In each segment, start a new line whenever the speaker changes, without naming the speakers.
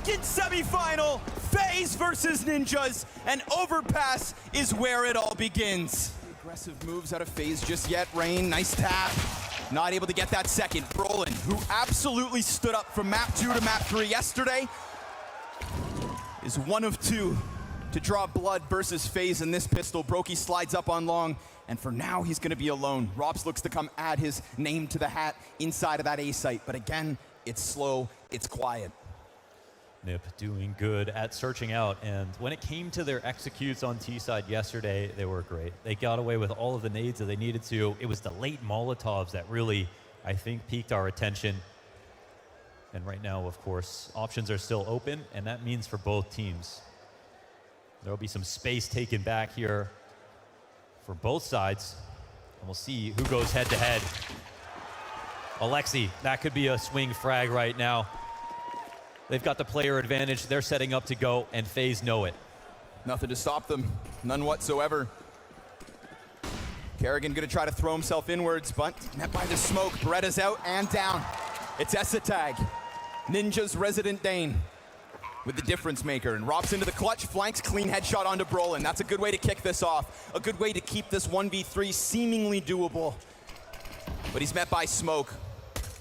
second semifinal, FaZe versus Ninjas, and Overpass is where it all begins. Aggressive moves out of FaZe just yet. Rain, nice tap. Not able to get that second. Brolin, who absolutely stood up from map 2 to map 3 yesterday, is one of two to draw blood versus FaZe in this pistol. broky slides up on long, and for now he's gonna be alone. ropz looks to come add his name to the hat inside of that A site, but again, it's slow, it's quiet.
Nip doing good at searching out, and when it came to their executes on T side yesterday, they were great. They got away with all of the nades that they needed to. It was the late Molotovs that really, I think, piqued our attention. And right now, of course, options are still open, and that means for both teams. There'll be some space taken back here for both sides, and we'll see who goes head to head. Alexi, that could be a swing frag right now. They've got the player advantage. They're setting up to go, and FaZe know it.
Nothing to stop them, none whatsoever. Kerrigan gonna try to throw himself inwards, but met by the smoke. Beretta's out and down. It's Esatag, Ninja's resident Dane, with the difference maker, and ropz into the clutch, flanks, clean headshot onto Brolin. That's a good way to kick this off. A good way to keep this 1v3 seemingly doable. But he's met by smoke.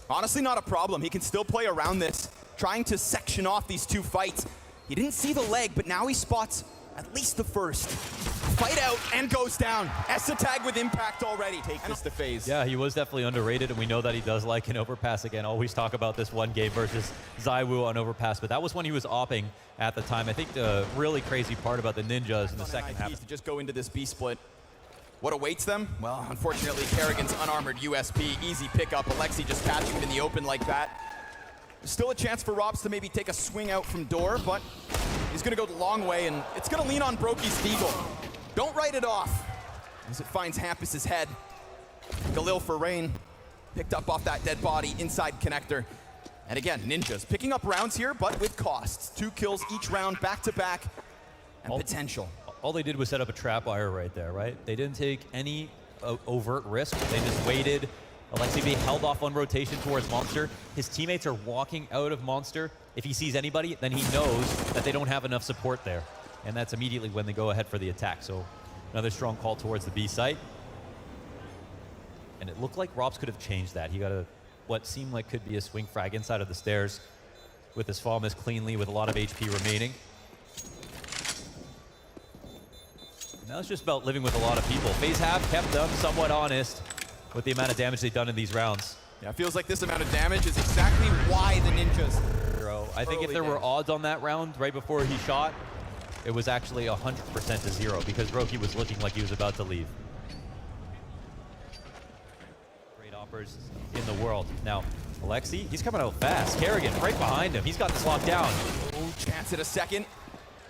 Honestly, not a problem. He can still play around this, trying to section off these two fights. He didn't see the leg, but now he spots at least the first. Fight out and goes down. Esatag with impact already. Take this to FaZe.
Yeah, he was definitely underrated, and we know that he does like an overpass. Again, always talk about this one game versus zywoo on overpass, but that was when he was opping at the time. I think the really crazy part about the Ninjas in the second half
to just go into this B split. What awaits them? Well, unfortunately, Kerrigan's unarmored USP, easy pickup. Alexi just catching him in the open like that. There's still a chance for ropz to maybe take a swing out from door, but he's gonna go the long way, and it's gonna lean on broky's deagle. Don't write it off as it finds Hampus's head. Galil for Rain, picked up off that dead body inside connector. And again, Ninjas picking up rounds here, but with costs. 2 kills each round, back to back, and potential.
All they did was set up a trap wire right there, right? They didn't take any overt risk. They just waited. Alexi being held off on rotation towards Monster. His teammates are walking out of Monster. If he sees anybody, then he knows that they don't have enough support there. And that's immediately when they go ahead for the attack. So another strong call towards the B site. And it looked like ropz could have changed that. He got what seemed like could be a swing frag inside of the stairs with his fall miss cleanly with a lot of HP remaining. Now it's just about living with a lot of people. FaZe have kept them somewhat honest with the amount of damage they've done in these rounds.
Yeah, it feels like this amount of damage is exactly why the Ninjas.
I think if there were odds on that round right before he shot, it was actually 100% to 0 because broky was looking like he was about to leave. Great oppers in the world. Now, Alexi, he's coming out fast. Kerrigan right behind him. He's got this locked down.
Oh, chance at a second.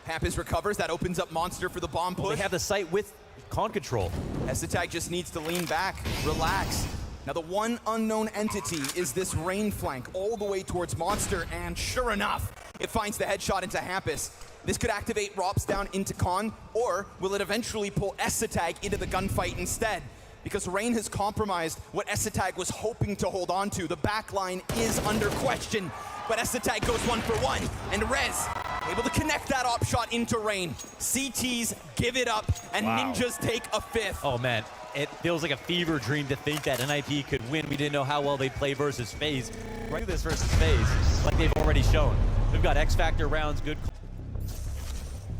Hampus recovers. That opens up Monster for the bomb push.
They have the site with con control.
Esatag just needs to lean back, relax. Now the one unknown entity is this Rain flank all the way towards Monster, and sure enough, it finds the headshot into Hampus. This could activate ropz down into con, or will it eventually pull Esatag into the gunfight instead? Because Rain has compromised what Esatag was hoping to hold on to. The backline is under question, but Esatag goes 1 for 1, and Rez able to connect that op shot into Rain. CTs give it up, and Ninjas take a 5th.
Oh man, it feels like a fever dream to think that NIP could win. We didn't know how well they'd play versus FaZe. Right, this versus FaZe, like they've already shown. We've got X Factor rounds, good.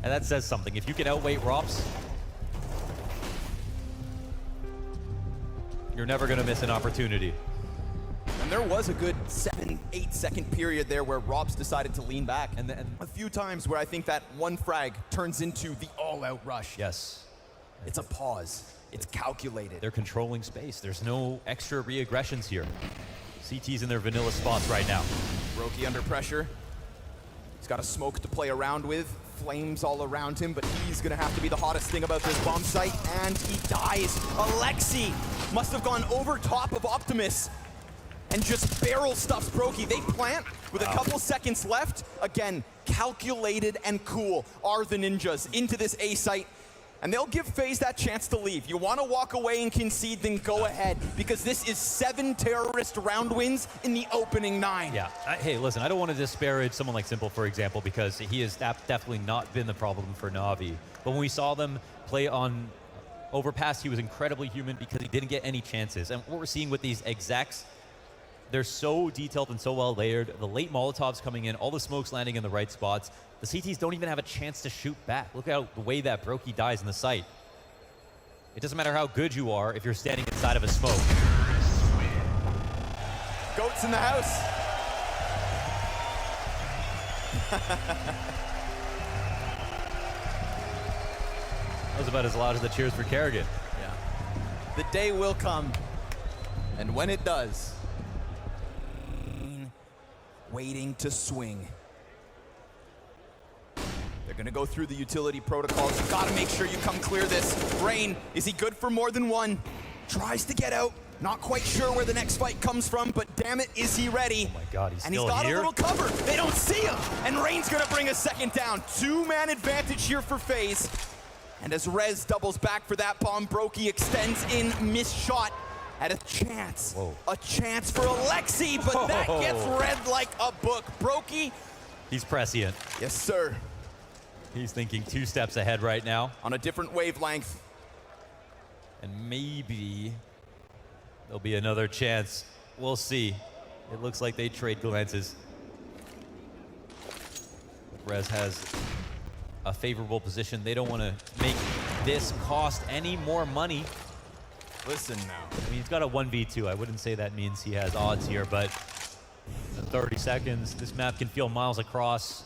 And that says something. If you can outweight ropz, you're never gonna miss an opportunity.
And there was a good 7-8 second period there where ropz decided to lean back. And a few times where I think that one frag turns into the all-out rush.
Yes.
It's a pause. It's calculated.
They're controlling space. There's no extra re-aggressions here. CT's in their vanilla spots right now.
broky under pressure. He's got a smoke to play around with. Flames all around him, but he's gonna have to be the hottest thing about this bomb site, and he dies. Alexi must have gone over top of Optimus and just barrel stuffs broky. They plant with a couple seconds left. Again, calculated and cool are the Ninjas into this A site. And they'll give Faze that chance to leave. You want to walk away and concede, then go ahead. Because this is 7 terrorist round wins in the opening 9.
Yeah. Hey, listen, I don't want to disparage someone like Simple, for example, because he has definitely not been the problem for NaVi. But when we saw them play on Overpass, he was incredibly human because he didn't get any chances. And what we're seeing with these execs, they're so detailed and so well layered. The late Molotovs coming in, all the smokes landing in the right spots. The CTs don't even have a chance to shoot back. Look at the way that broky dies in the site. It doesn't matter how good you are if you're standing inside of a smoke.
Goats in the house.
That was about as loud as the cheers for Kerrigan.
Yeah. The day will come, and when it does, waiting to swing. They're gonna go through the utility protocols. You gotta make sure you come clear this. Rain, is he good for more than one? Tries to get out. Not quite sure where the next fight comes from, but damn it, is he ready?
Oh my God, he's
and
still
he's got
here?
a little cover. They don't see him. And Rain's gonna bring a second down. 2-man advantage here for Faze. And as Rez doubles back for that bomb, broky extends in, missed shot at a chance.
Whoa.
A chance for Alexi, but that gets read like a book. broky.
He's prescient.
Yes, sir.
He's thinking 2 steps ahead right now.
On a different wavelength.
And maybe there'll be another chance. We'll see. It looks like they trade glances. Rez has a favorable position. They don't want to make this cost any more money.
Listen now.
I mean, he's got a 1v2. I wouldn't say that means he has odds here, but in 30 seconds, this map can feel miles across.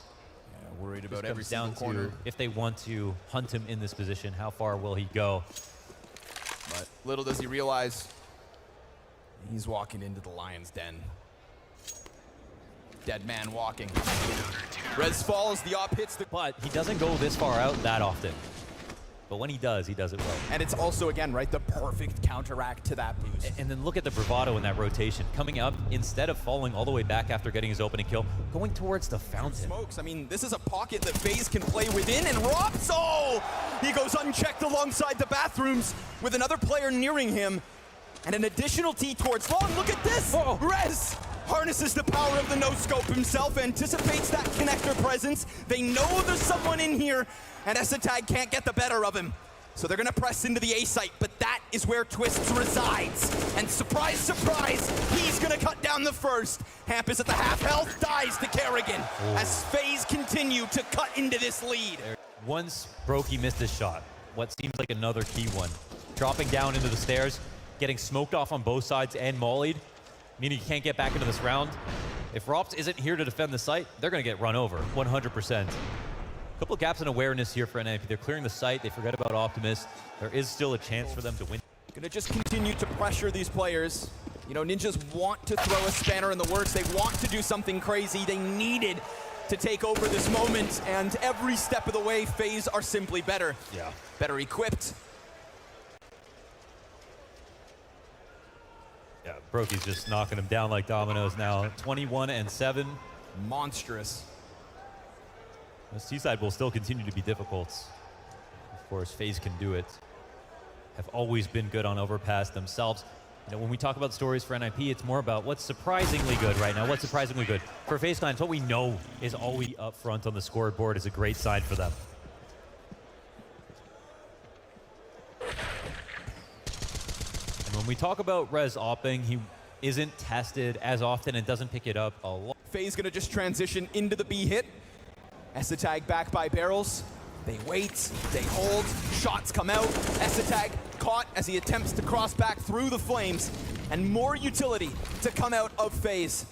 Yeah, worried about
Just
every
comes down
single corner.
to if they want to hunt him in this position, how far will he go?
But little does he realize, he's walking into the lion's den. Dead man walking. Rez falls, the op hits the...
But he doesn't go this far out that often. But when he does it well.
And it's also, again, right, the perfect counteract to that boost.
And then look at the bravado in that rotation. Coming up, instead of falling all the way back after getting his opening kill, going towards the fountain.
Smokes, I mean, this is a pocket that Faze can play within, and Robs, oh! He goes unchecked alongside the bathrooms with another player nearing him. And an additional T towards long. Look at this!
Whoa.
Rez harnesses the power of the no-scope himself, anticipates that connector presence. They know there's someone in here, and Esatag can't get the better of him. So they're gonna press into the A site, but that is where Twists resides. And surprise, surprise, he's gonna cut down the first. Hamp is at the half health, dies to Kerrigan as Faze continue to cut into this lead.
Once broky missed his shot, what seems like another key one. Dropping down into the stairs, getting smoked off on both sides and mollied, meaning he can't get back into this round. If Rops isn't here to defend the site, they're gonna get run over, 100%. Couple of gaps in awareness here for NIP. They're clearing the site. They forget about Optimus. There is still a chance for them to win.
Gonna just continue to pressure these players. You know, Ninjas want to throw a spanner in the works. They want to do something crazy. They needed to take over this moment, and every step of the way, Faze are simply better.
Yeah.
Better equipped.
Yeah, broky's just knocking them down like dominoes now. 21-7.
Monstrous.
The Seaside will still continue to be difficult. Of course, Faze can do it. Have always been good on Overpass themselves. You know, when we talk about stories for NIP, it's more about what's surprisingly good right now. What's surprisingly good for Faze Clan? It's what we know is always up front on the scoreboard is a great sign for them. And when we talk about Rez opping, he isn't tested as often and doesn't pick it up a lot.
Faze gonna just transition into the B hit. Esatag back by barrels. They wait, they hold, shots come out. Esatag caught as he attempts to cross back through the flames. And more utility to come out of Faze.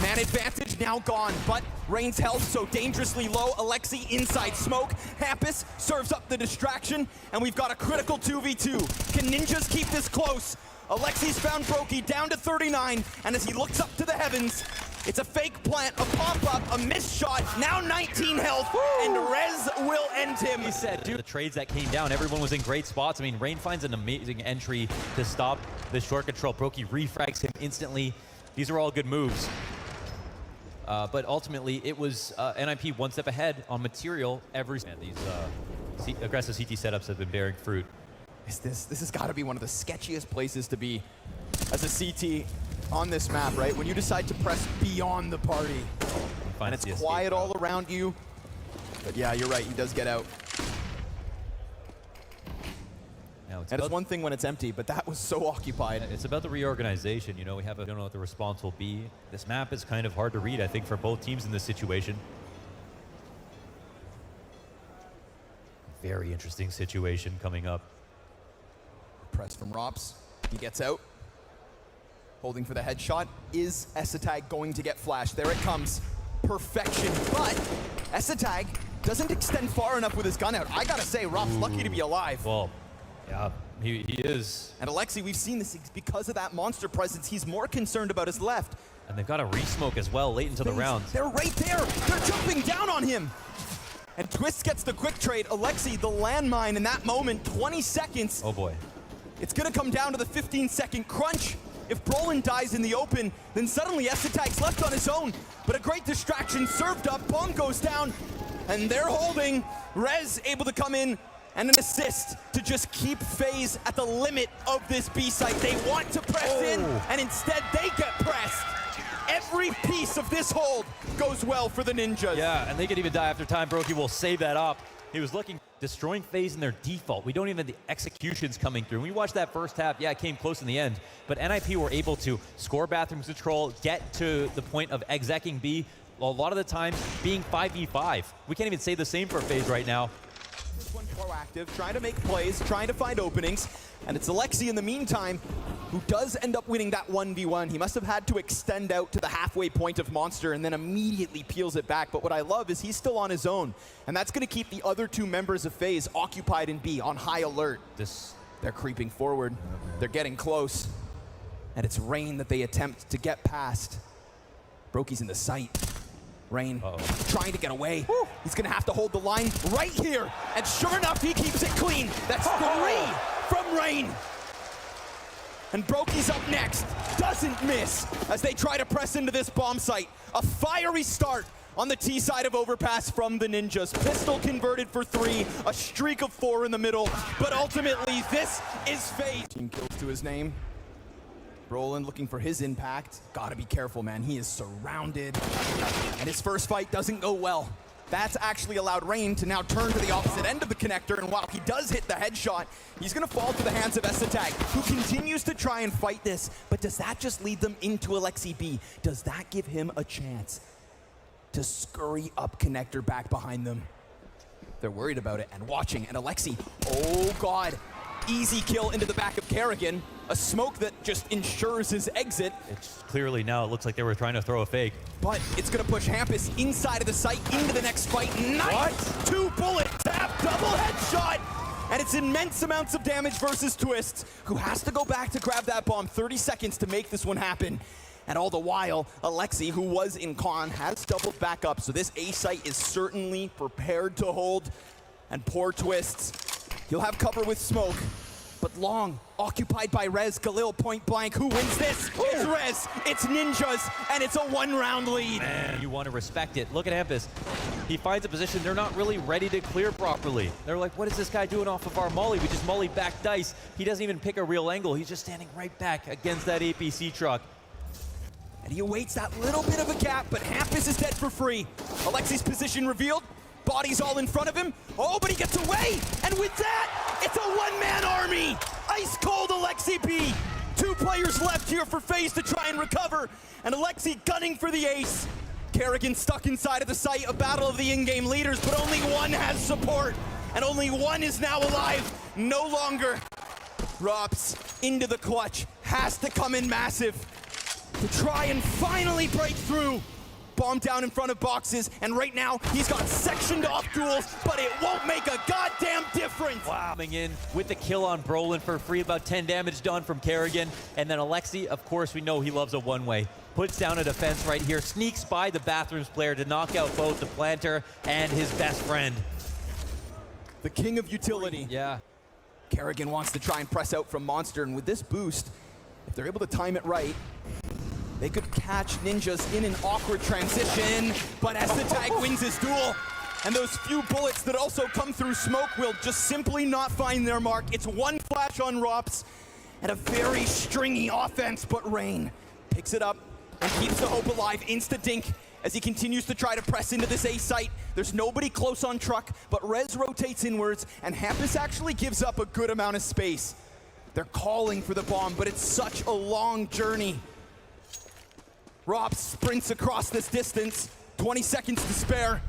Man advantage now gone, but Rain's health so dangerously low. Alexi inside smoke. Hampus serves up the distraction, and we've got a critical 2v2. Can Ninjas keep this close? Alexi's found broky down to 39, and as he looks up to the heavens, it's a fake plant, a pop-up, a missed shot, now 19 health, and Rez will end him.
He said, dude, the trades that came down, everyone was in great spots. I mean, Rain finds an amazing entry to stop the short control. broky refrags him instantly. These are all good moves. But ultimately, it was NIP one step ahead on material every... Man, these aggressive CT setups have been bearing fruit.
This has got to be one of the sketchiest places to be as a CT on this map, right? When you decide to press beyond the party, and it's quiet all around you. But yeah, you're right, he does get out. And it's one thing when it's empty, but that was so occupied.
It's about the reorganization. You know, we don't know what the response will be. This map is kind of hard to read, I think, for both teams in this situation. Very interesting situation coming up.
Press from Rops. He gets out. Holding for the headshot. Is Esatag going to get flashed? There it comes. Perfection. But Esatag doesn't extend far enough with his gun out. I gotta say, Rops lucky to be alive.
Well, yeah, he is.
And Alexi, we've seen this because of that monster presence. He's more concerned about his left.
And they've got a re-smoke as well late into the round.
They're right there. They're jumping down on him. And Twist gets the quick trade. Alexi, the landmine in that moment, 20 seconds.
Oh boy.
It's gonna come down to the 15-second crunch. If Brolin dies in the open, then suddenly Esatag's left on his own. But a great distraction served up, bomb goes down, and they're holding. Rez able to come in, and an assist to just keep Faze at the limit of this B site. They want to press in, and instead they get pressed. Every piece of this hold goes well for the Ninjas.
Yeah, and they could even die after time. broky will save that up. He was destroying Faze in their default. We don't even have the executions coming through. We watched that first half. Yeah, it came close in the end. But NIP were able to score bathroom control, get to the point of execing B. A lot of the time being 5v5. We can't even say the same for Faze right now.
This one proactive, trying to make plays, trying to find openings. And it's Alexi in the meantime who does end up winning that 1v1. He must have had to extend out to the halfway point of Monster and then immediately peels it back. But what I love is he's still on his own. And that's going to keep the other two members of Faze occupied in B, on high alert. They're creeping forward. They're getting close. And it's Rain that they attempt to get past. broky's in the sight. Rain trying to get away. He's going to have to hold the line right here. And sure enough, he keeps it clean. That's 3 from Rain. And broky's up next. Doesn't miss as they try to press into this bomb site. A fiery start on the T side of Overpass from the Ninjas. Pistol converted for 3. A streak of 4 in the middle. But ultimately, this is fate. 18 kills to his name. Brolin looking for his impact. Gotta be careful, man. He is surrounded. And his first fight doesn't go well. That's actually allowed Rain to now turn to the opposite end of the connector, and while he does hit the headshot, he's gonna fall to the hands of Esatag, who continues to try and fight this. But does that just lead them into Alexi B? Does that give him a chance to scurry up connector back behind them? They're worried about it and watching, and Alexi, oh God. Easy kill into the back of Kerrigan. A smoke that just ensures his exit.
It's clearly now, it looks like they were trying to throw a fake.
But it's gonna push Hampus inside of the site into the next fight. Nice! 2-bullet tap, double headshot! And it's immense amounts of damage versus Twist, who has to go back to grab that bomb. 30 seconds to make this one happen. And all the while, Alexi, who was in con, has doubled back up. So this A site is certainly prepared to hold. And poor Twist. He'll have cover with smoke, but long, occupied by Rez. Galil point blank. Who wins this? It's Rez, it's Ninjas, and it's a 1-round lead.
Man, you want to respect it. Look at Hampus. He finds a position they're not really ready to clear properly. They're like, what is this guy doing off of our molly? We just molly back dice. He doesn't even pick a real angle. He's just standing right back against that APC truck.
And he awaits that little bit of a gap, but Hampus is dead for free. Alexi's position revealed. Body's all in front of him. Oh, but he gets away! And with that, it's a one-man army! Ice cold Alexi B! 2 players left here for Faze to try and recover, and Alexi gunning for the ace. Kerrigan stuck inside of the site, a battle of the in-game leaders, but only one has support, and only one is now alive, no longer. Rops into the clutch, has to come in massive to try and finally break through. Bomb down in front of boxes, and right now he's got sectioned off duels, but it won't make a goddamn difference.
Wow. Coming in with the kill on Brolin for free, about 10 damage done from Kerrigan. And then Alexi, of course, we know he loves a one-way. Puts down a defense right here, sneaks by the bathrooms player to knock out both the planter and his best friend.
The king of utility.
Yeah.
Kerrigan wants to try and press out from Monster, and with this boost, if they're able to time it right, they could catch Ninjas in an awkward transition, but Esatag wins his duel. And those few bullets that also come through smoke will just simply not find their mark. It's one flash on Rops and a very stringy offense, but Rain picks it up and keeps the hope alive. Insta-dink as he continues to try to press into this A site. There's nobody close on truck, but Rez rotates inwards, and Hampus actually gives up a good amount of space. They're calling for the bomb, but it's such a long journey. Rops sprints across this distance, 20 seconds to spare.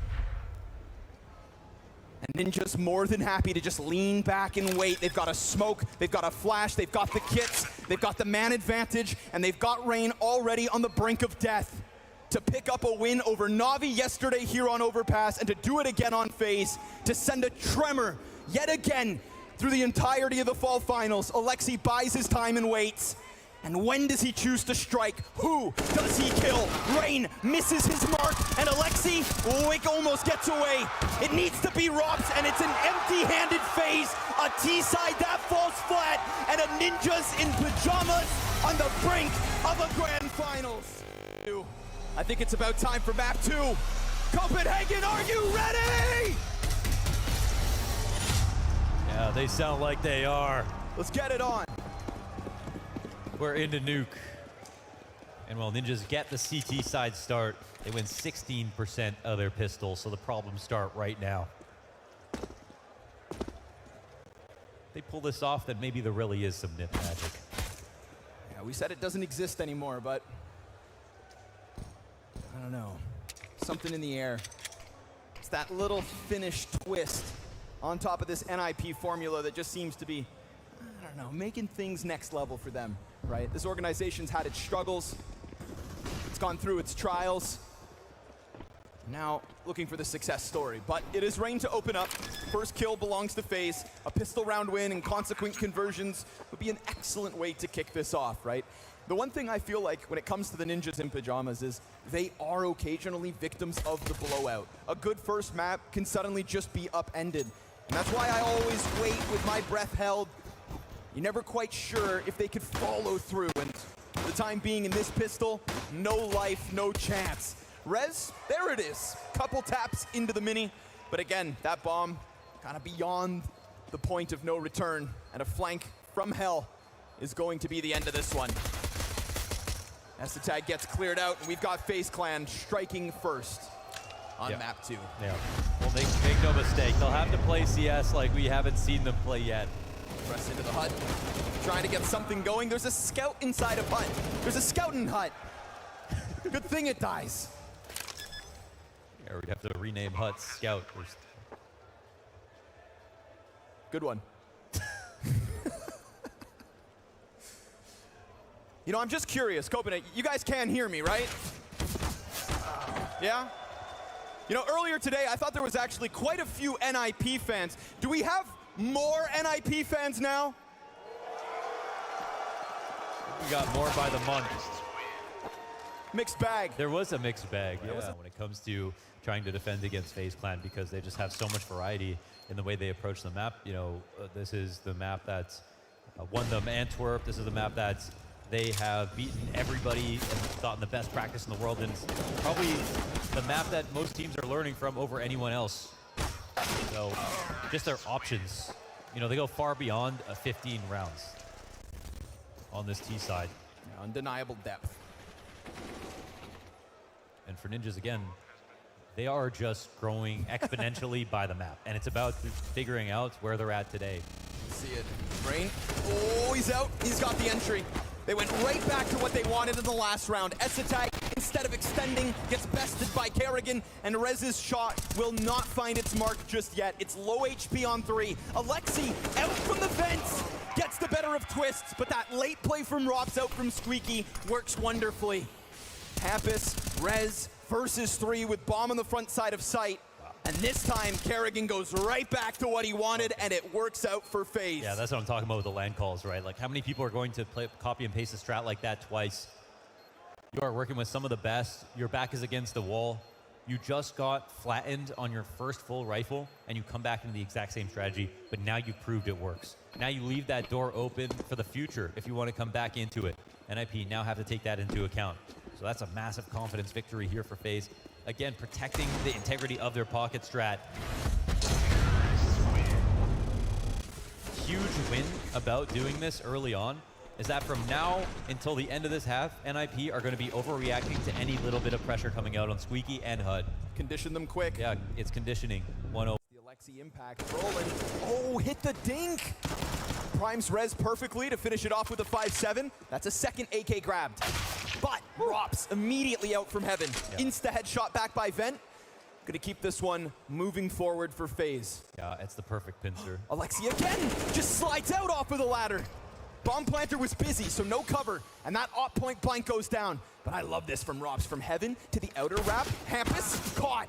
And Ninja's more than happy to just lean back and wait. They've got a smoke, they've got a flash, they've got the kits, they've got the man advantage, and they've got Rain already on the brink of death to pick up a win over NaVi yesterday here on Overpass, and to do it again on Faze, to send a tremor yet again through the entirety of the fall finals. Alexi buys his time and waits. And when does he choose to strike? Who does he kill? Rain misses his mark, and Alexi, almost gets away. It needs to be Rops, and it's an empty-handed Faze. A T-side that falls flat, and a Ninjas in Pyjamas on the brink of a grand finals. I think it's about time for map 2. Copenhagen, are you ready?
Yeah, they sound like they are.
Let's get it on.
We're into nuke. And while Ninjas get the CT side start, they win 16% of their pistols, so the problems start right now. They pull this off, then maybe there really is some nip magic.
Yeah, we said it doesn't exist anymore, but I don't know. Something in the air. It's that little Finnish twist on top of this NIP formula that just seems to be, I don't know, making things next level for them, right? This organization's had its struggles. It's gone through its trials. Now looking for the success story, but it is Rain to open up. First kill belongs to Faze. A pistol round win and consequent conversions would be an excellent way to kick this off, right? The one thing I feel like when it comes to the Ninjas in Pyjamas is they are occasionally victims of the blowout. A good first map can suddenly just be upended. And that's why I always wait with my breath held. You're never quite sure if they could follow through. And for the time being in this pistol, no life, no chance. Rez, there it is. Couple taps into the mini. But again, that bomb kind of beyond the point of no return. And a flank from hell is going to be the end of this one. As the tag gets cleared out, and we've got Faze Clan striking first on map 2.
Yeah. Well, make no mistake. They'll have to play CS like we haven't seen them play yet.
Press into the hut, trying to get something going. There's a scout inside of hut. There's a scouting hut. Good thing it dies.
Yeah, we'd have to rename hut Scout.
Good one. You know, I'm just curious, Copenhagen, you guys can hear me, right? Yeah? You know, earlier today, I thought there was actually quite a few NIP fans. Do we have more NIP fans now?
We got more by the month.
Mixed bag.
There was a mixed bag, yeah, when it comes to trying to defend against Faze Clan, because they just have so much variety in the way they approach the map. You know, this is the map that's won them Antwerp. This is the map that's they have beaten everybody and gotten the best practice in the world, and it's probably the map that most teams are learning from over anyone else. So just their options, you know, they go far beyond 15 rounds on this T side.
Yeah, undeniable depth.
And for Ninjas, again, they are just growing exponentially by the map, and it's about figuring out where they're at today.
See it. Rain. Oh, he's out. He's got the entry. They went right back to what they wanted in the last round. Esatag, instead of extending, gets bested by Kerrigan, and Rez's shot will not find its mark just yet. It's low HP on 3. Alexi, out from the vents, gets the better of Twists, but that late play from Rops out from Squeaky works wonderfully. Hampus, Rez versus 3 with bomb on the front side of sight. And this time, Kerrigan goes right back to what he wanted, and it works out for Faze.
Yeah, that's what I'm talking about with the land calls, right? Like, how many people are going to copy and paste a strat like that twice? You are working with some of the best. Your back is against the wall. You just got flattened on your first full rifle, and you come back into the exact same strategy, but now you've proved it works. Now you leave that door open for the future if you want to come back into it. NIP now have to take that into account. So that's a massive confidence victory here for Faze. again, protecting the integrity of their pocket strat. Huge win about doing this early on is that from now until the end of this half, NIP are going to be overreacting to any little bit of pressure coming out on Squeaky and HUD.
Condition them quick.
Yeah, it's conditioning. 1-0.
The Alexi impact rolling. Oh, hit the dink. Primes res perfectly to finish it off with a 5-7. That's a second AK grabbed. But Rops immediately out from heaven. Yeah. Insta headshot back by Vent. Gonna keep this one moving forward for Faze.
Yeah, it's the perfect pincer.
Alexi again just slides out off of the ladder. Bomb planter was busy, so no cover, and that op point blank goes down. But I love this from Rops, from heaven to the outer wrap. Hampus caught.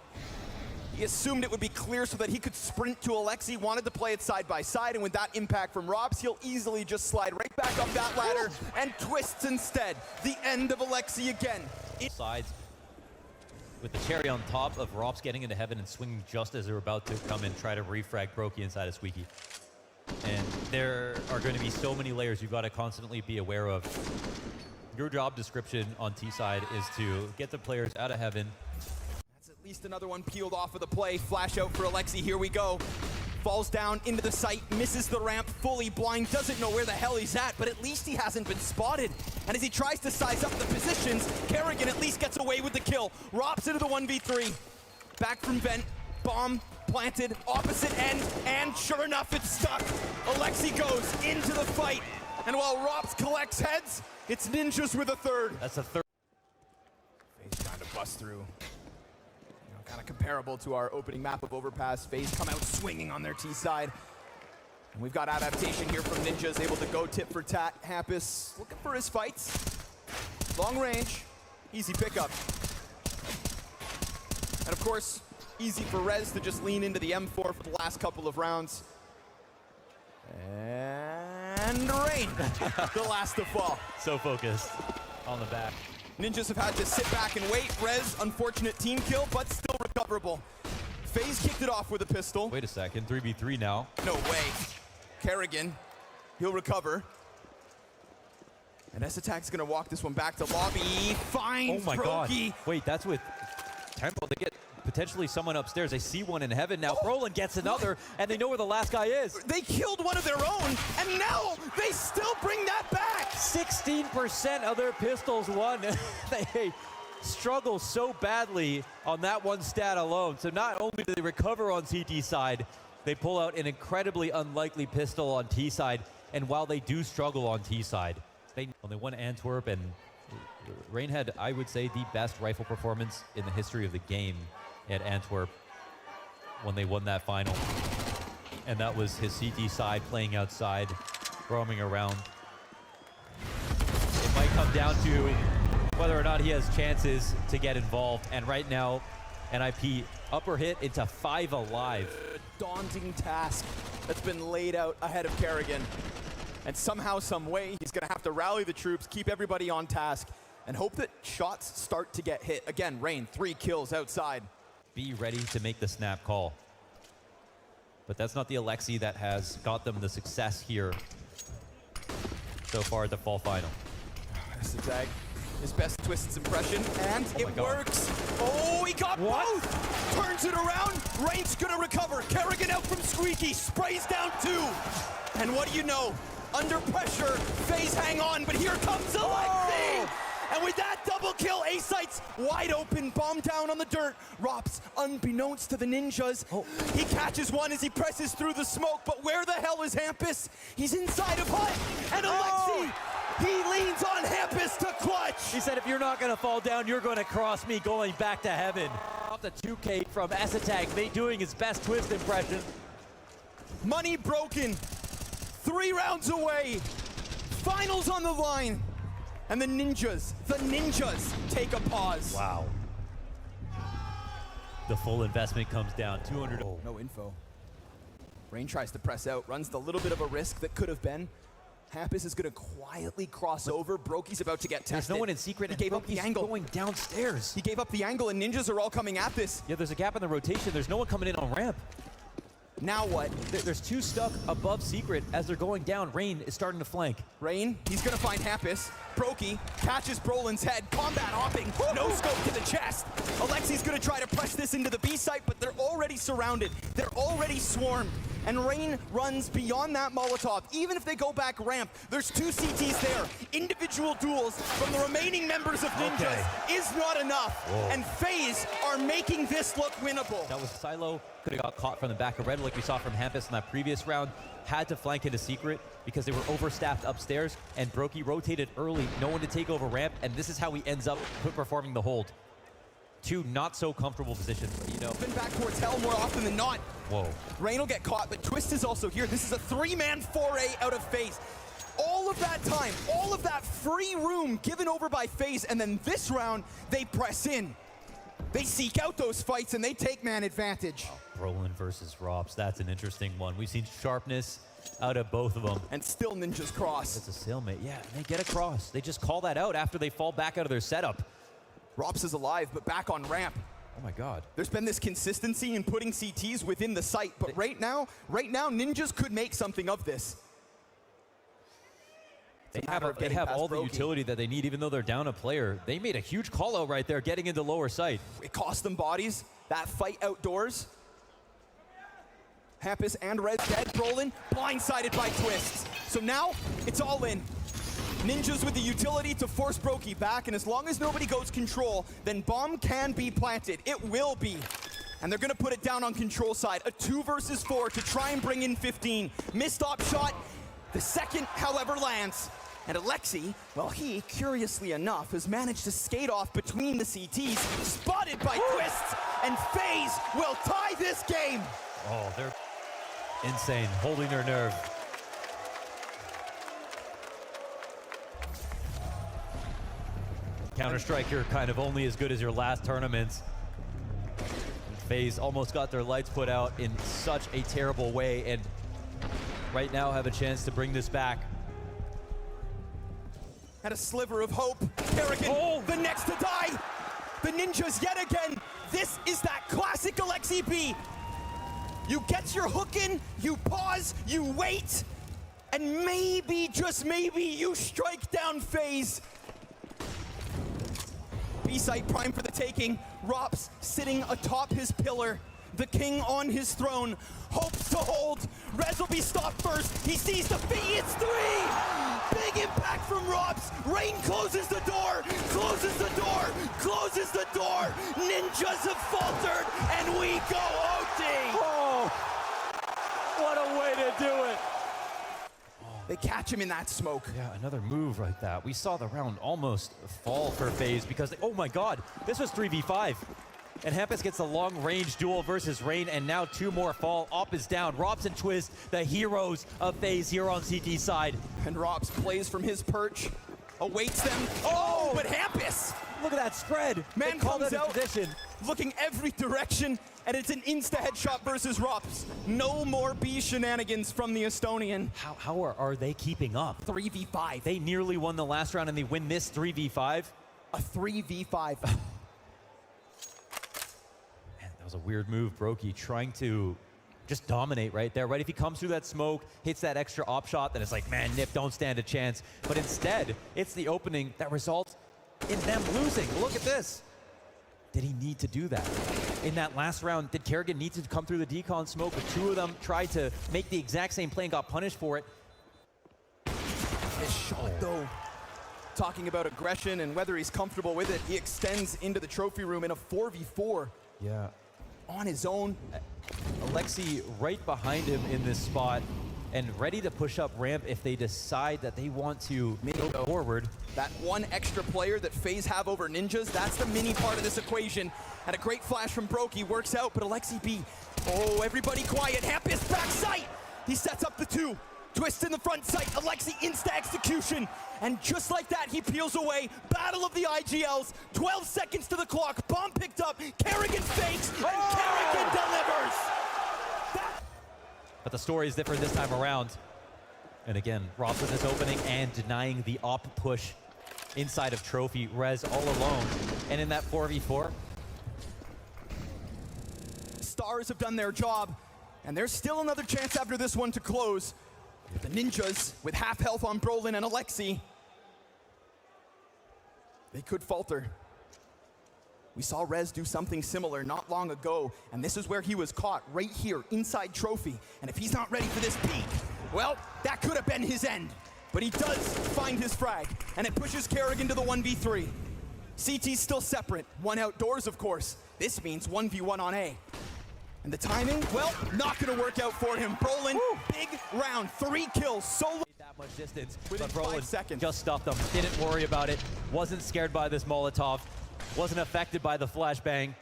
He assumed it would be clear so that he could sprint to Alexi, wanted to play it side by side, and with that impact from Rops, he'll easily just slide right back up that ladder and twists instead. The end of Alexi again.
Sides with the cherry on top of Rops getting into heaven and swinging just as they're about to come and try to refrag broky inside of Squeaky. And there are going to be so many layers you've got to constantly be aware of. Your job description on T side is to get the players out of heaven.
That's at least another one peeled off of the play. Flash out for Alexi, here we go. Falls down into the site, misses the ramp, fully blind, doesn't know where the hell he's at, but at least he hasn't been spotted. And as he tries to size up the positions, Kerrigan at least gets away with the kill. Rops into the 1v3. Back from Vent, bomb planted, opposite end, and sure enough, it's stuck. Alexi goes into the fight, and while Rops collects heads, it's Ninjas with a third.
That's a third.
Faze trying to bust through. Kind of comparable to our opening map of Overpass. Faze come out swinging on their T side. And we've got adaptation here from Ninjas, able to go tip for tat. Hampus looking for his fights. Long range, easy pickup. And of course, easy for Rez to just lean into the M4 for the last couple of rounds. And Rain, the last to fall.
So focused on the back.
Ninjas have had to sit back and wait. Rez, unfortunate team kill, but still recoverable. Faze kicked it off with a pistol.
Wait a second, 3v3 now.
No way. Kerrigan, he'll recover. And S-Attack's gonna walk this one back to lobby. Finds
Oh my
broky.
god. Wait, that's with Tempo. They get potentially someone upstairs. I see one in heaven now. Brolin gets another, and they know where the last guy is.
They killed one of their own, and now they still bring that back.
16% of their pistols won. They struggle so badly on that one stat alone. So not only do they recover on CT side, they pull out an incredibly unlikely pistol on T side. And while they do struggle on T side, they won Antwerp, and Rain had, I would say, the best rifle performance in the history of the game at Antwerp when they won that final. And that was his CT side playing outside, roaming around. It might come down to whether or not he has chances to get involved. And right now, NIP upper hit into 5 alive.
Daunting task that's been laid out ahead of Kerrigan. And somehow, some way, he's gonna have to rally the troops, keep everybody on task, and hope that shots start to get hit. Again, Rain, 3 kills outside.
Be ready to make the snap call. But that's not the Alexi that has got them the success here so far at the fall final.
That's the tag. His best twists impression, and it works. Oh, he got both! Turns it around, Rain's gonna recover. Kerrigan out from Squeaky, sprays down 2. And what do you know? Under pressure, Faze hang on, but here comes Alexi! And with that double kill, A-Site's wide open, bomb down on the dirt. Rops, unbeknownst to the Ninjas, he catches one as he presses through the smoke, but where the hell is Hampus? He's inside of HUD, and Alexi, he leans on Hampus to clutch.
He said, if you're not gonna fall down, you're gonna cross me going back to heaven. Off the 2K from S-Attack, May doing his best twist impression.
Money broken, 3 rounds away, finals on the line. And the Ninjas take a pause.
Wow. The full investment comes down, 200.
Oh, no info. Rain tries to press out, runs the little bit of a risk that could have been. Hampus is gonna quietly cross over. Broky's about to get tested.
There's no one in secret.
He gave up the angle.
Going downstairs.
He gave up the angle, and Ninjas are all coming at this.
Yeah, there's a gap in the rotation. There's no one coming in on ramp.
Now what?
There's 2 stuck above secret as they're going down. Rain is starting to flank.
Rain, he's gonna find Hampus. Broky catches Brolin's head. Combat hopping. No scope to the chest. Alexi Alexi's gonna try to press this into the B site, but they're already surrounded. They're already swarmed. And Rain runs beyond that Molotov. Even if they go back ramp, there's 2 CTs there. Individual duels from the remaining members of Ninjas is not enough.
Whoa.
And FaZe are making this look winnable.
That was Silo. Could have got caught from the back of red like we saw from Hampus in that previous round. Had to flank into secret because they were overstaffed upstairs, and broky rotated early. No one to take over ramp, and this is how he ends up performing the hold. 2 not so comfortable positions, you know.
Been back towards Hell more often than not.
Whoa.
Rain will get caught, but Twist is also here. This is a 3-man foray out of FaZe. All of that time, all of that free room given over by FaZe, and then this round, they press in. They seek out those fights, and they take man advantage.
Brolin versus Robs, that's an interesting one. We've seen sharpness out of both of them.
And still Ninja's cross.
It's a stalemate, yeah, they get across. They just call that out after they fall back out of their setup.
Robs is alive, but back on ramp.
Oh my God.
There's been this consistency in putting CTs within the site, but right now, Ninjas could make something of this.
They have all the utility that they need, even though they're down a player. They made a huge call out right there, getting into lower sight.
It cost them bodies. That fight outdoors. Hampus and Red dead. Brolin blindsided by Twist. So now it's all in. Ninjas with the utility to force broky back, and as long as nobody goes control, then bomb can be planted. It will be. And they're gonna put it down on control side. A 2 versus 4 to try and bring in 15. Missed op shot. The second, however, lands. And Alexi, well, he, curiously enough, has managed to skate off between the CTs, spotted by Twist, and FaZe will tie this game.
Oh, they're insane, holding their nerve. Counter-Strike, you're kind of only as good as your last tournaments. FaZe almost got their lights put out in such a terrible way, and right now have a chance to bring this back.
Had a sliver of hope. Kerrigan, the next to die. The Ninjas yet again. This is that classic Alexi B. You get your hook in, you pause, you wait, and maybe, just maybe, you strike down FaZe. B-site prime for the taking. Rops sitting atop his pillar. The king on his throne. Hopes to hold. Rez will be stopped first. He sees the B. It's 3! Big impact from Rops. Rain closes the door. Closes the door. Closes the door. Ninjas have faltered. And we go OT.
Oh, what a way to do it.
They catch him in that smoke.
Yeah, another move like that. We saw the round almost fall for FaZe because, oh my God, this was 3v5. And Hampus gets a long-range duel versus Rain, and now 2 more fall. Op is down. Robs and Twist, the heroes of FaZe here on CT side.
And Robs plays from his perch, awaits them. Oh, but Hampus!
Look at that spread.
Man comes out,
position.
looking every direction, and it's an insta-headshot versus Robs. No more B shenanigans from the Estonian.
How are they keeping up?
3v5.
They nearly won the last round, and they win this 3v5?
A 3v5.
That was a weird move, broky, trying to just dominate right there, right? If he comes through that smoke, hits that extra op shot, then it's like, man, Nip, don't stand a chance. But instead, it's the opening that results in them losing. Look at this. Did he need to do that? In that last round, did Kerrigan need to come through the decon smoke? But 2 of them tried to make the exact same play and got punished for it.
This shot, though, talking about aggression and whether he's comfortable with it, he extends into the trophy room in a 4v4.
Yeah.
On his own.
Alexi right behind him in this spot and ready to push up ramp if they decide that they want to go forward.
That one extra player that FaZe have over Ninjas, that's the mini part of this equation. And a great flash from broky works out, but Alexi B. Oh, everybody quiet. Hampus back sight. He sets up the 2. Twist in the front sight. Alexi insta execution. And just like that, he peels away. Battle of the IGLs. 12 seconds to the clock. Bomb picked up. Kerrigan fakes. And Kerrigan delivers.
But the story is different this time around. And again, Robs with this opening and denying the op push inside of Trophy. Rez all alone. And in that 4v4.
Stars have done their job. And there's still another chance after this one to close. The Ninjas with half health on Brolin and Alexi. They could falter. We saw Rez do something similar not long ago, and this is where he was caught, right here, inside Trophy. And if he's not ready for this peak, well, that could have been his end. But he does find his frag, and it pushes Kerrigan to the 1v3. CT's still separate, one outdoors, of course. This means 1v1 on A. And the timing, well, not gonna work out for him. Brolin, big round, 3 kills, solo.
That much distance,
Within
but
5
Brolin
seconds.
just stuffed them. Didn't worry about it. Wasn't scared by this Molotov. Wasn't affected by the flashbang.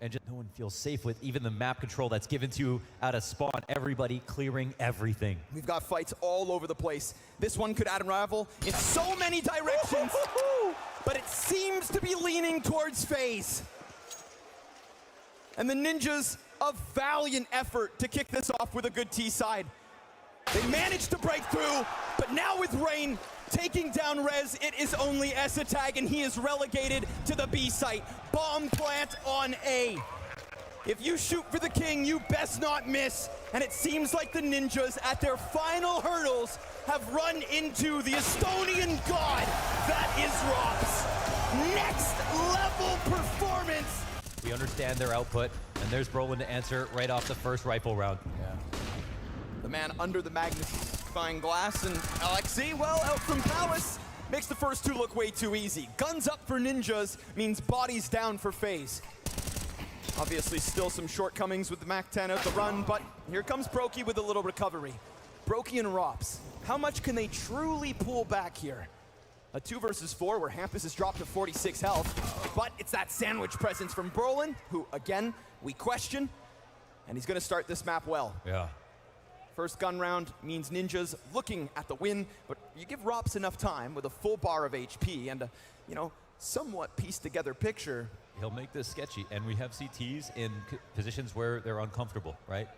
And just no one feels safe with even the map control that's given to you out of spawn. Everybody clearing everything.
We've got fights all over the place. This one could unravel in so many directions, but it seems to be leaning towards Faze. And the Ninjas, a valiant effort to kick this off with a good T side. They managed to break through, but now with Rain taking down Rez, it is only Esatag, and he is relegated to the B site. Bomb plant on A. If you shoot for the king, you best not miss. And it seems like the Ninjas, at their final hurdles, have run into the Estonian god that is Robs. Next level performance.
We understand their output, and there's Brolin to answer right off the first rifle round.
The man under the magnifying glass, and Alexi, well, out from Palace, makes the first 2 look way too easy. Guns up for Ninjas means bodies down for Faze. Obviously still some shortcomings with the Mac-10 out the run, but here comes broky with a little recovery. broky and Rops, how much can they truly pull back here? A 2 versus 4 where Hampus has dropped to 46 health, but it's that sandwich presence from Brolin, who, again, we question, and he's gonna start this map well.
Yeah.
First gun round means Ninjas looking at the win, but you give Rops enough time with a full bar of HP and a, you know, somewhat pieced together picture.
He'll make this sketchy, and we have CTs in positions where they're uncomfortable, right?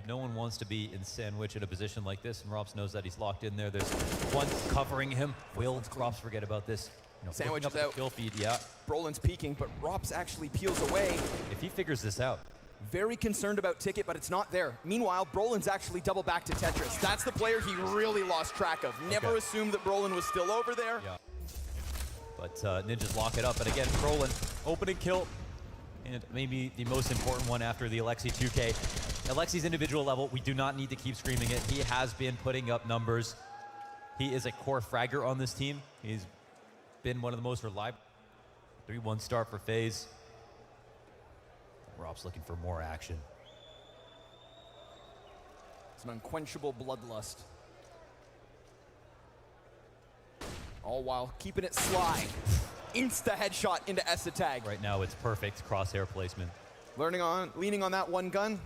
No one wants to be in sandwich in a position like this, and Rops knows that he's locked in there. There's one covering him. Will Rops forget about this? You know,
Sandwich is
up
out.
the kill feed, yeah.
Brolin's peeking, but Rops actually peels away.
If he figures this out.
Very concerned about Ticket, but it's not there. Meanwhile, Brolin's actually double back to Tetris. That's the player he really lost track of. Never assumed that Brolin was still over there.
Yeah. But Ninjas lock it up, and again, Brolin, opening kill, and maybe the most important one after the Alexi 2K. Alexi's individual level, we do not need to keep screaming it. He has been putting up numbers. He is a core fragger on this team. He's been one of the most reliable. 3-1 start for Faze. Rob's looking for more action.
It's an unquenchable bloodlust. All while keeping it sly. Insta headshot into Esatag.
Right now, it's perfect crosshair placement.
Leaning on that one gun,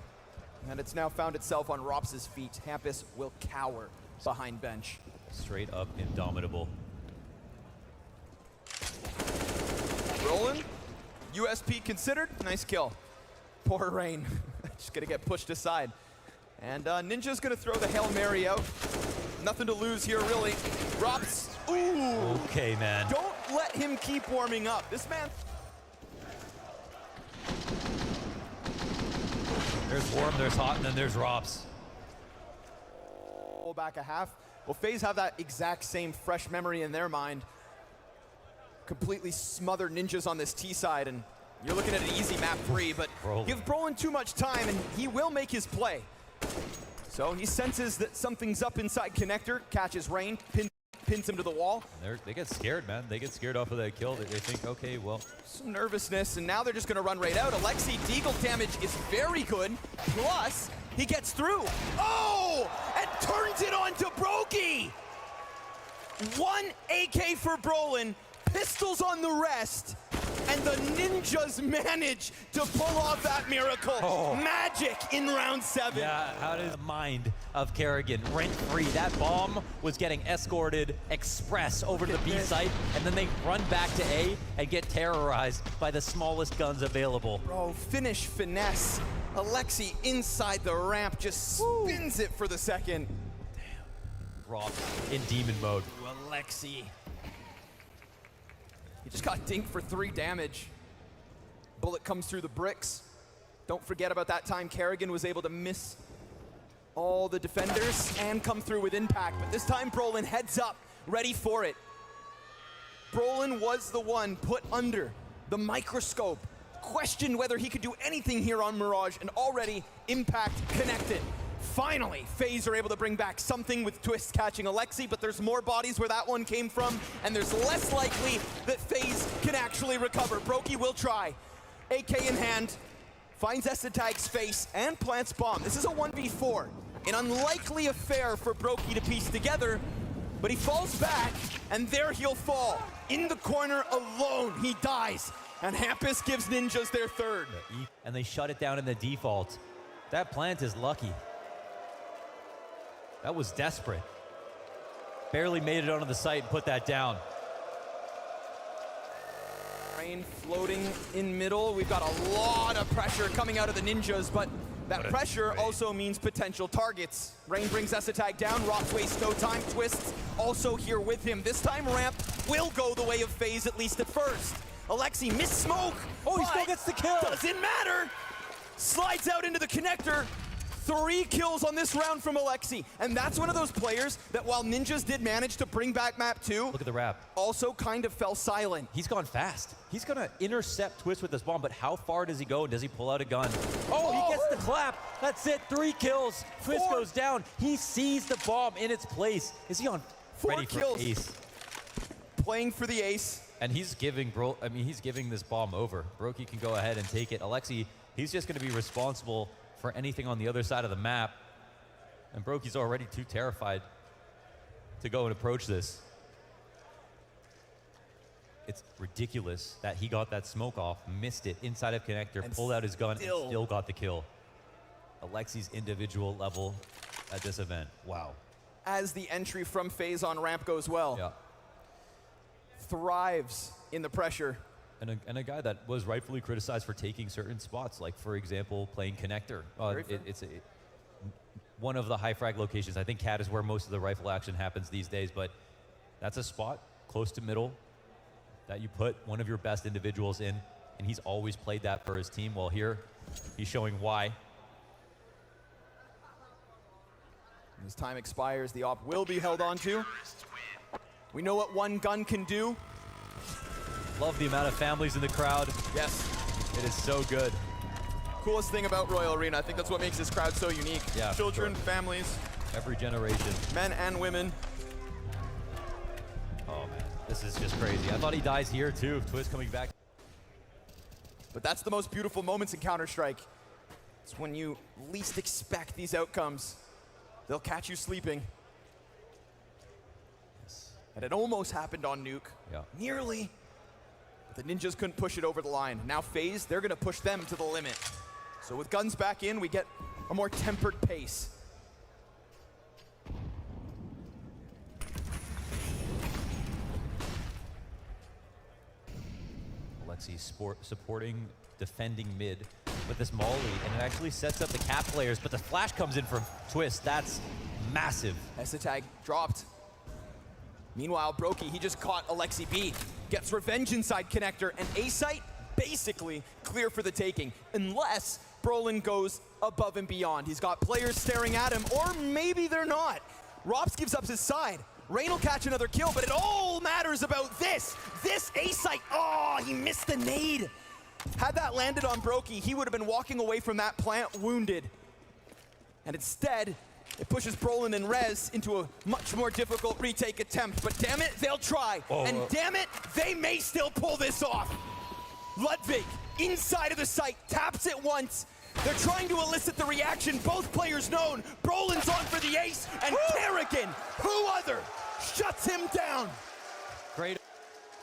and it's now found itself on Rops' feet. Hampus will cower behind bench.
Straight up indomitable.
Brolin, USP considered, nice kill. Poor Rain, just gonna get pushed aside. And Ninja's gonna throw the Hail Mary out. Nothing to lose here, really. Rops, ooh!
Okay, man.
Don't let him keep warming up. This man...
There's warm, there's hot, and then there's Rops.
Pull back a half. Will Faze have that exact same fresh memory in their mind? Completely smother Ninjas on this T side, and you're looking at an easy map 3, but give Brolin too much time, and he will make his play. So he senses that something's up inside connector, catches Rain, pins him to the wall.
They get scared, man. They get scared off of that kill. They think, okay, well.
Some nervousness, and now they're just gonna run right out. Alexi Deagle damage is very good, plus he gets through. Oh, and turns it on to broky. 1 AK for Brolin, pistols on the rest, and the Ninjas manage to pull off that miracle.
Oh.
Magic in round 7.
Yeah, how does the mind of Kerrigan rent-free? That bomb was getting escorted express over to the B site, and then they run back to A and get terrorized by the smallest guns available.
Bro, finish finesse. Alexi inside the ramp just spins it for the second.
Damn. Rob in demon mode.
Alexi. He just got dinked for 3 damage. Bullet comes through the bricks. Don't forget about that time Kerrigan was able to miss all the defenders and come through with impact. But this time Brolin heads up, ready for it. Brolin was the one put under the microscope, questioned whether he could do anything here on Mirage, and already Impact connected. Finally, FaZe are able to bring back something with Twist catching Alexi, but there's more bodies where that one came from, and there's less likely that FaZe can actually recover. broky will try. AK in hand, finds Esatag's face, and plants bomb. This is a 1v4. An unlikely affair for broky to piece together, but he falls back, and there he'll fall. In the corner alone, he dies. And Hampus gives Ninjas their third.
And they shut it down in the default. That plant is lucky. That was desperate. Barely made it onto the site and put that down.
Rain floating in middle. We've got a lot of pressure coming out of the Ninjas, but that pressure also means potential targets. Rain brings Esatag down. Rops wastes no time. Twists also here with him. This time ramp will go the way of FaZe, at least at first. Alexi missed smoke.
Oh, he still gets the kill.
Doesn't matter. Slides out into the connector. 3 kills on this round from Alexi. And that's one of those players that while Ninjas did manage to bring back map 2,
look at the wrap,
also kind of fell silent.
He's gone fast. He's gonna intercept Twist with this bomb, but how far does he go? Does he pull out a gun? Oh, he gets the clap. That's it, 3 kills. Twist goes down. He sees the bomb in its place. Is he on
4
ready
kills.
for ace?
Playing for the ace.
And he's giving he's giving this bomb over. broky can go ahead and take it. Alexi, he's just gonna be responsible for anything on the other side of the map. And broky's already too terrified to go and approach this. It's ridiculous that he got that smoke off, missed it inside of connector,
and
pulled out his gun, and still got the kill. Alexi's individual level at this event. Wow.
As the entry from FaZe on ramp goes well.
Yeah.
Thrives in the pressure.
And a guy that was rightfully criticized for taking certain spots, like, for example, playing connector. It's one of the high frag locations. I think CAT is where most of the rifle action happens these days, but that's a spot close to middle that you put one of your best individuals in, and he's always played that for his team. Well, here, he's showing why.
As time expires, the op will be held onto. We know what one gun can do.
Love the amount of families in the crowd.
Yes.
It is so good.
Coolest thing about Royal Arena, I think that's what makes this crowd so unique.
Yeah,
children, families,
every generation.
men and women.
Oh man, this is just crazy. I thought he dies here too. Twist coming back.
But that's the most beautiful moments in Counter-Strike. It's when you least expect these outcomes. They'll catch you sleeping.
Yes.
And it almost happened on Nuke.
Yeah.
Nearly. But the Ninjas couldn't push it over the line. Now FaZe, they're gonna push them to the limit. So with guns back in, we get a more tempered pace.
Alexi supporting, defending mid with this Molly, and it actually sets up the cap players, but the flash comes in from Twist. That's massive.
Esatag dropped. Meanwhile, broky, he just caught Alexi B. Gets revenge inside connector, and A-site basically clear for the taking, unless Brolin goes above and beyond. He's got players staring at him, or maybe they're not. Rops gives up his side. Rain will catch another kill, but it all matters about this. This A-site, oh, he missed the nade. Had that landed on broky, he would have been walking away from that plant wounded. And instead, it pushes Brolin and Rez into a much more difficult retake attempt, but damn it, they'll try. And damn it, they may still pull this off. Ludwig, inside of the site, taps it once. They're trying to elicit the reaction, both players known. Brolin's on for the ace, and Kerrigan, who other, shuts him down.
Great.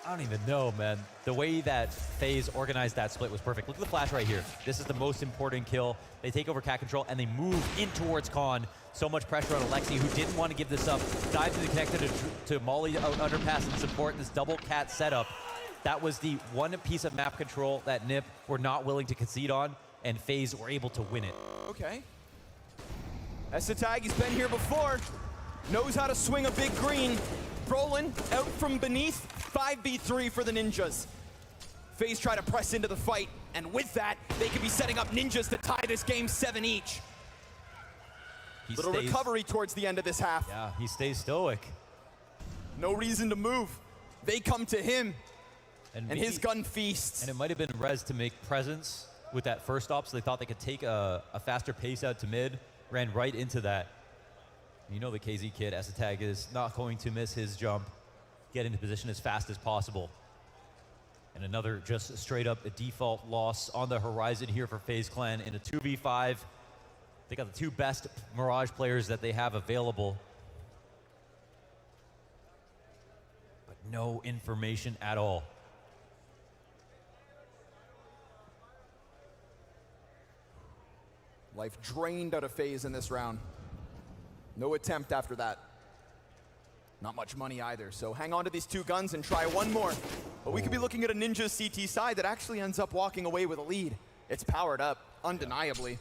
I don't even know, man. The way that FaZe organized that split was perfect. Look at the flash right here. This is the most important kill. They take over cat control, and they move in towards Khan. So much pressure on Alexi, who didn't want to give this up. Dives into the connector to Molly out underpass and support this double cat setup. That was the one piece of map control that NiP were not willing to concede on, and FaZe were able to win it.
Okay. Esatag, he's been here before. Knows how to swing a big green. Brolin out from beneath. 5v3 for the Ninjas. FaZe try to press into the fight, and with that, they could be setting up Ninjas to tie this game 7 each. Little recovery towards the end of this half.
Yeah, he stays stoic.
No reason to move. They come to him. And his gun feasts.
And it might have been Rez to make presence with that first op, so they thought they could take a faster pace out to mid. Ran right into that. You know the KZ kid, Esatag, is not going to miss his jump. Get into position as fast as possible. And another just straight up a default loss on the horizon here for Faze Clan in a 2v5. They got the two best Mirage players that they have available. But no information at all.
Life drained out of Faze in this round. No attempt after that. Not much money either, so hang on to these two guns and try one more. But we could be looking at a Ninja's CT side that actually ends up walking away with a lead. It's powered up, undeniably.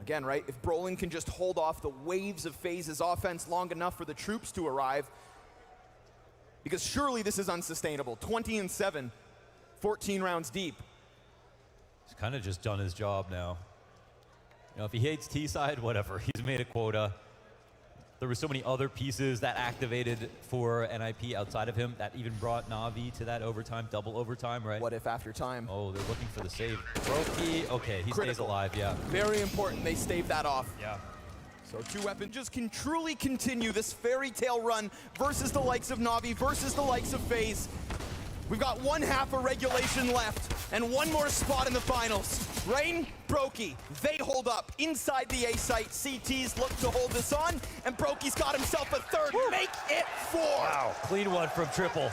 Again, right, if Brolin can just hold off the waves of Faze's offense long enough for the troops to arrive, because surely this is unsustainable. 20-7, 14 rounds deep.
He's kind of just done his job now. You know, if he hates T-side, whatever. He's made a quota. There were so many other pieces that activated for NIP outside of him that even brought NaVi to that overtime, double overtime, right?
What if after time?
Oh, they're looking for the save. Broky, okay, he stays alive, yeah.
Very important they stave that off.
Yeah.
So two weapons just can truly continue this fairy tale run versus the likes of NaVi, versus the likes of Faze. We've got one half of regulation left and one more spot in the finals. Rain, broky, they hold up inside the A site. CTs look to hold this on, and broky's got himself a third. Woo. Make it 4.
Wow, clean one from triple.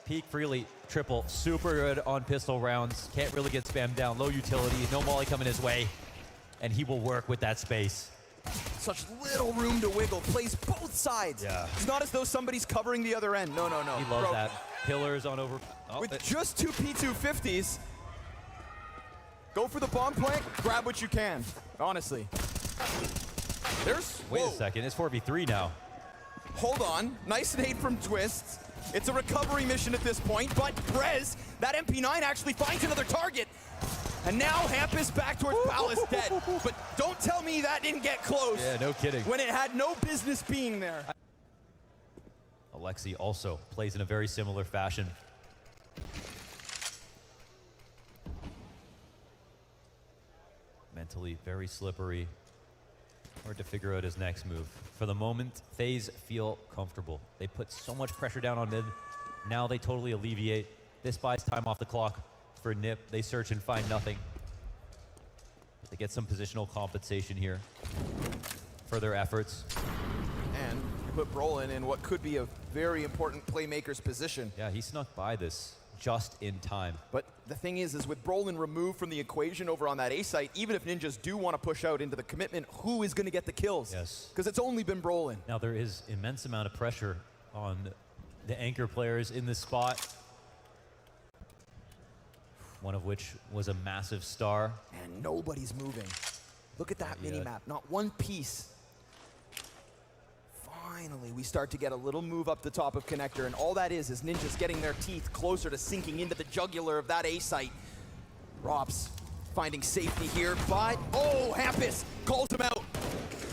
Peek freely, triple, super good on pistol rounds. Can't really get spammed down, low utility, no molly coming his way, and he will work with that space.
Such little room to wiggle, plays both sides.
Yeah.
It's not as though somebody's covering the other end. No, no, no.
He loves that. Pillars on over.
Oh, with just two P250s, go for the bomb plant, grab what you can, honestly.
Wait a second, it's 4v3 now.
Hold on, nice nade from Twist. It's a recovery mission at this point, but Brez, that MP9 actually finds another target. And now Hamp is back towards Palace dead. But don't tell me that didn't get close.
Yeah, no kidding.
When it had no business being there.
Alexi also plays in a very similar fashion. Mentally very slippery. Hard to figure out his next move. For the moment, Faze feel comfortable. They put so much pressure down on mid. Now they totally alleviate. This buys time off the clock for Nip. They search and find nothing. They get some positional compensation here for their efforts.
And put Brolin in what could be a very important playmaker's position.
Yeah, he snuck by this just in time.
But the thing is with Brolin removed from the equation over on that A site, even if Ninjas do want to push out into the commitment, who is going to get the kills?
Yes.
Because it's only been Brolin.
Now there is immense amount of pressure on the anchor players in this spot. One of which was a massive star.
And nobody's moving. Look at that mini-map, not one piece. Finally, we start to get a little move up the top of connector, and all that is Ninjas getting their teeth closer to sinking into the jugular of that A site. Rops finding safety here, but oh, Hampus calls him out.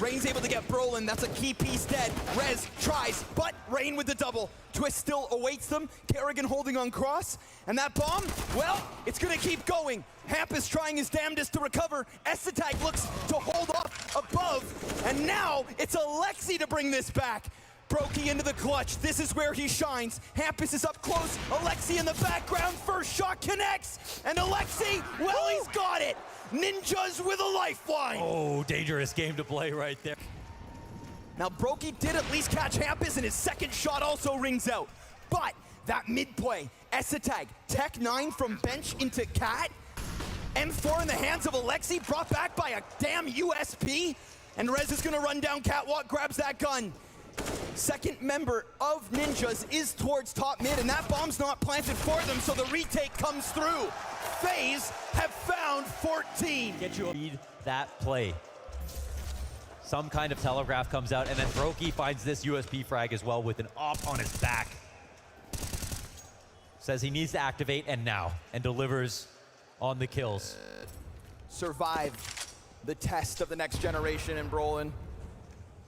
Rain's able to get Brolin, that's a key piece dead. Rez tries, but Rain with the double. Twist still awaits them, Kerrigan holding on cross, and that bomb, well, it's gonna keep going. Hampus trying his damnedest to recover. Esatag looks to hold off above, and now it's Alexi to bring this back. Broky into the clutch, this is where he shines. Hampus is up close, Alexi in the background, first shot connects, and Alexi, well, he's got it. Ninjas with a lifeline.
Oh, dangerous game to play right there.
Now, Broky did at least catch Hampus, and his second shot also rings out. But that mid-play, Esatag, Tech 9 from bench into Cat, M4 in the hands of Alexi, brought back by a damn USP, and Rez is gonna run down Catwalk, grabs that gun. Second member of Ninjas is towards top mid, and that bomb's not planted for them, so the retake comes through. Faze have found 14.
Get you read that play. Some kind of telegraph comes out, and then Broky finds this USP frag as well with an op on his back. Says he needs to activate, and now, and delivers on the kills.
Survive the test of the next generation in Brolin.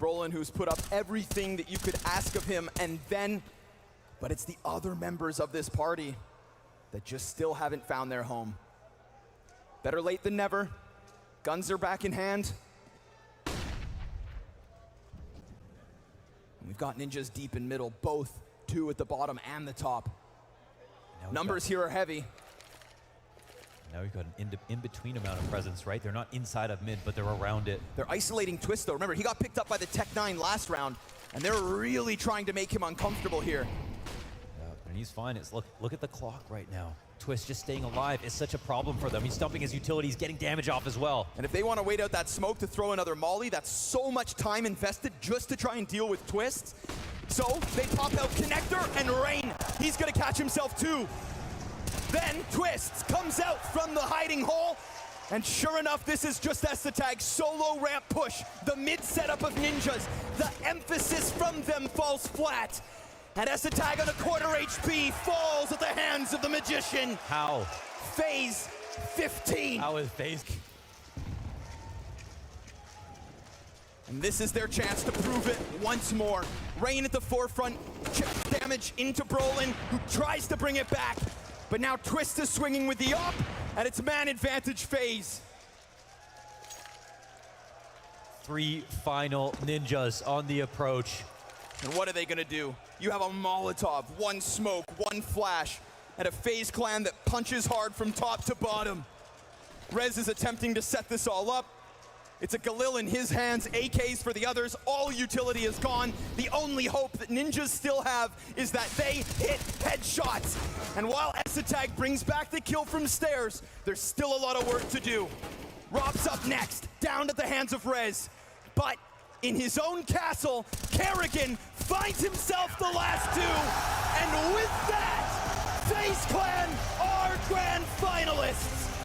Brolin, who's put up everything that you could ask of him, and then But it's the other members of this party that just still haven't found their home. Better late than never. Guns are back in hand. And we've got ninjas deep in middle, both 2 at the bottom and the top. Numbers here are heavy.
Now we've got an in-between amount of presence, right? They're not inside of mid, but they're around it.
They're isolating Twist, though. Remember, he got picked up by the Tech 9 last round, and they're really trying to make him uncomfortable here.
Yeah, and he's fine. It's look at the clock right now. Twist just staying alive is such a problem for them. He's dumping his utility. He's getting damage off as well.
And if they want to wait out that smoke to throw another molly, that's so much time invested just to try and deal with Twist. So they pop out Connector and Rain. He's going to catch himself, too. Then Twist comes out from the hiding hole, and sure enough, this is just Essetag's solo ramp push. The mid setup of ninjas, the emphasis from them falls flat. And Essetag on a quarter HP falls at the hands of the magician.
How?
Faze 15.
How is Faze?
And this is their chance to prove it once more. Rain at the forefront, chips damage into Brolin, who tries to bring it back. But now Twist is swinging with the op, and it's man advantage Faze.
3 final ninjas on the approach.
And what are they gonna do? You have a Molotov, 1 smoke, 1 flash, and a Faze Clan that punches hard from top to bottom. Rez is attempting to set this all up. It's a Galil in his hands, AKs for the others, all utility is gone. The only hope that ninjas still have is that they hit headshots. And while Essetag brings back the kill from stairs, there's still a lot of work to do. Rob's up next, down at the hands of Rez. But in his own castle, Kerrigan finds himself the last 2. And with that, Faze Clan are grand finalists.